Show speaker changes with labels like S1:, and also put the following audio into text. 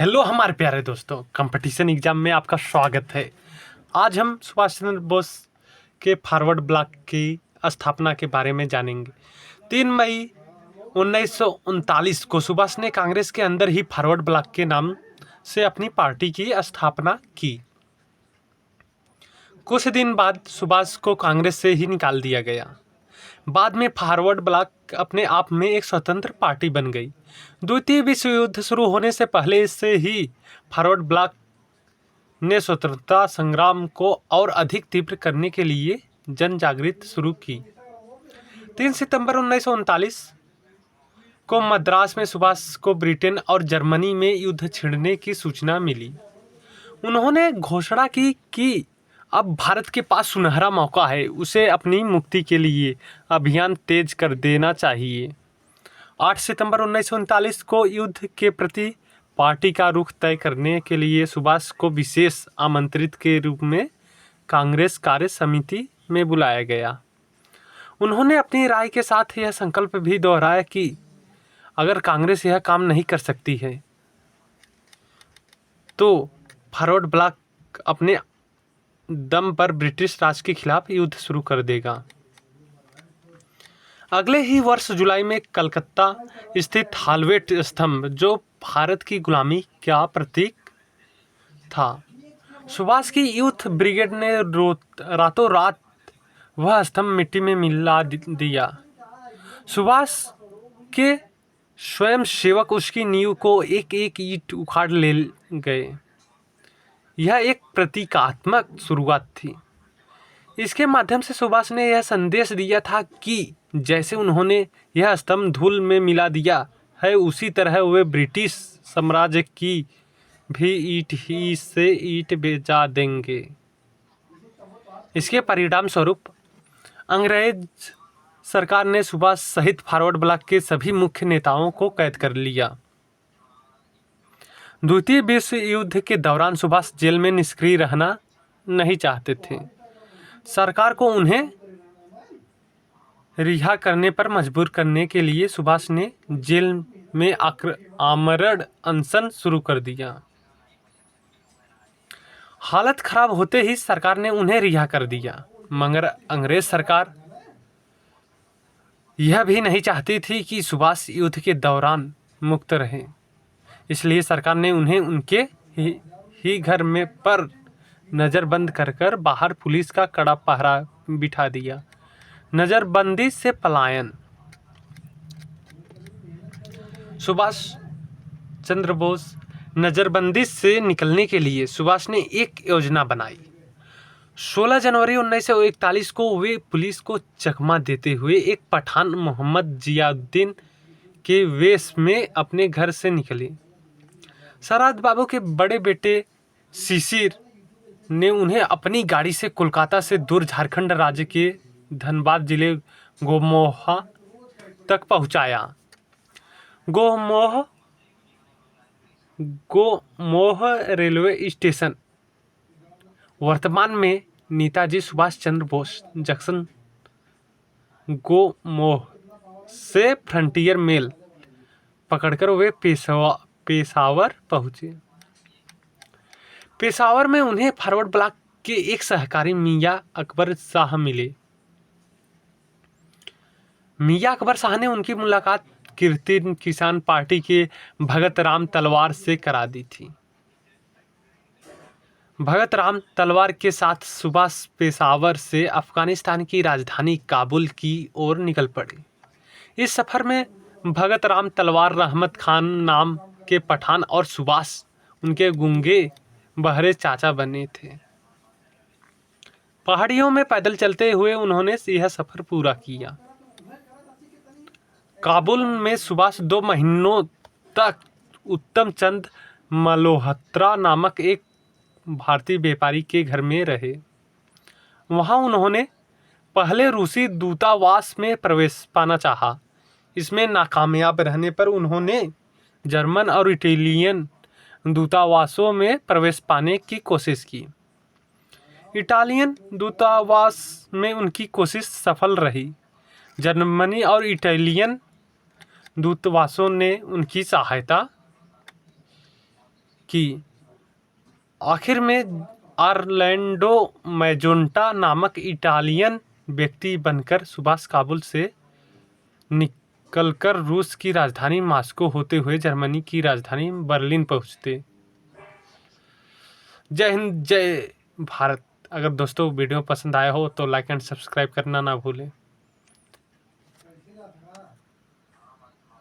S1: Hello हमारे प्यारे दोस्तों, कंपटीशन एग्जाम में आपका स्वागत है। आज हम सुभाष चंद्र बोस के फॉरवर्ड ब्लॉक की स्थापना के बारे में जानेंगे। 3 मई 1939 को सुभाष ने कांग्रेस के अंदर ही फॉरवर्ड ब्लॉक के नाम से अपनी पार्टी की स्थापना की। कुछ दिन बाद सुभाष को कांग्रेस से ही निकाल दिया गया। बाद में फॉरवर्ड ब्लॉक अपने आप में एक स्वतंत्र पार्टी बन गई। द्वितीय विश्व युद्ध शुरू होने से पहले से ही फॉरवर्ड ब्लॉक ने स्वतंत्रता संग्राम को और अधिक तीव्र करने के लिए जन जागृति शुरू की। 3 सितंबर 1939 को मद्रास में सुभाष को ब्रिटेन और जर्मनी में युद्ध छिड़ने की सूचना मिली। उन्होंने घोषणा की कि अब भारत के पास सुनहरा मौका है, उसे अपनी मुक्ति के लिए अभियान तेज कर देना चाहिए। 8 सितंबर 1939 को युद्ध के प्रति पार्टी का रुख तय करने के लिए सुभाष को विशेष आमंत्रित के रूप में कांग्रेस कार्य समिति में बुलाया गया। उन्होंने अपनी राय के साथ यह संकल्प भी दोहराया कि अगर कांग्रेस यह काम नहीं कर सकती है तो फॉरवर्ड ब्लॉक अपने दम पर ब्रिटिश राज के खिलाफ युद्ध शुरू कर देगा। अगले ही वर्ष जुलाई में कलकत्ता स्थित हालवेट स्तंभ, जो भारत की गुलामी का प्रतीक था, सुभाष की यूथ ब्रिगेड ने रातों रात वह स्तंभ मिट्टी में मिला दिया। सुभाष के स्वयं सेवक उसकी नींव को एक एक ईंट उखाड़ ले गए। यह एक प्रतीकात्मक शुरुआत थी। इसके माध्यम से सुभाष ने यह संदेश दिया था कि जैसे उन्होंने यह स्तंभ धूल में मिला दिया है, उसी तरह वे ब्रिटिश साम्राज्य की भी ईंट ही से ईंट बेचा देंगे। इसके परिणाम स्वरूप अंग्रेज सरकार ने सुभाष सहित फॉरवर्ड ब्लॉक के सभी मुख्य नेताओं को कैद कर लिया। द्वितीय विश्व युद्ध के दौरान सुभाष जेल में निष्क्रिय रहना नहीं चाहते थे। सरकार को उन्हें रिहा करने पर मजबूर करने के लिए सुभाष ने जेल में आमरण अनशन शुरू कर दिया। हालत खराब होते ही सरकार ने उन्हें रिहा कर दिया, मगर अंग्रेज सरकार यह भी नहीं चाहती थी कि सुभाष युद्ध के दौरान मुक्त रहे। इसलिए सरकार ने उन्हें उनके ही घर में पर नज़रबंद कर बाहर पुलिस का कड़ा पहरा बिठा दिया। नज़रबंदी से पलायन। सुभाष चंद्र बोस नज़रबंदी से निकलने के लिए सुभाष ने एक योजना बनाई। 16 जनवरी 1941 को वे पुलिस को चकमा देते हुए एक पठान मोहम्मद जियाउद्दीन के वेश में अपने घर से निकले। सराद बाबू के बड़े बेटे शिशिर ने उन्हें अपनी गाड़ी से कोलकाता से दूर झारखंड राज्य के धनबाद जिले गोमोहा तक पहुंचाया। गोमोह रेलवे स्टेशन वर्तमान में नेताजी सुभाष चंद्र बोस जंक्शन गोमोह से फ्रंटियर मेल पकड़कर वे पेशावर पहुंचे। पेशावर में उन्हें फॉरवर्ड ब्लॉक के एक सहकारी मियां अकबर शाह मिले। मियां अकबर शाह ने उनकी मुलाकात कीर्तिन किसान पार्टी के भगत राम तलवार से करा दी थी। भगत राम तलवार के साथ सुभाष पेशावर से अफगानिस्तान की राजधानी काबुल की ओर निकल पड़े। इस सफर में भगत राम तलवार रहमत खान नाम के पठान और सुभाष उनके गूंगे बहरे चाचा बने थे। पहाड़ियों में पैदल चलते हुए उन्होंने यह सफर पूरा किया। काबुल में सुभाष 2 महीनों तक उत्तम चंद मल्होत्रा नामक एक भारतीय व्यापारी के घर में रहे। वहां उन्होंने पहले रूसी दूतावास में प्रवेश पाना चाहा। इसमें नाकामयाब रहने पर उन्होंने जर्मन और इटालियन दूतावासों में प्रवेश पाने की कोशिश की। इटालियन दूतावास में उनकी कोशिश सफल रही। जर्मनी और इटालियन दूतावासों ने उनकी सहायता कि आखिर में ऑरलैंडो मैजोंटा नामक इटालियन व्यक्ति बनकर सुभाष काबुल से निकलकर रूस की राजधानी मॉस्को होते हुए जर्मनी की राजधानी बर्लिन पहुंचते। जय हिंद, जय भारत। अगर दोस्तों वीडियो पसंद आया हो तो लाइक एंड सब्सक्राइब करना ना भूलें।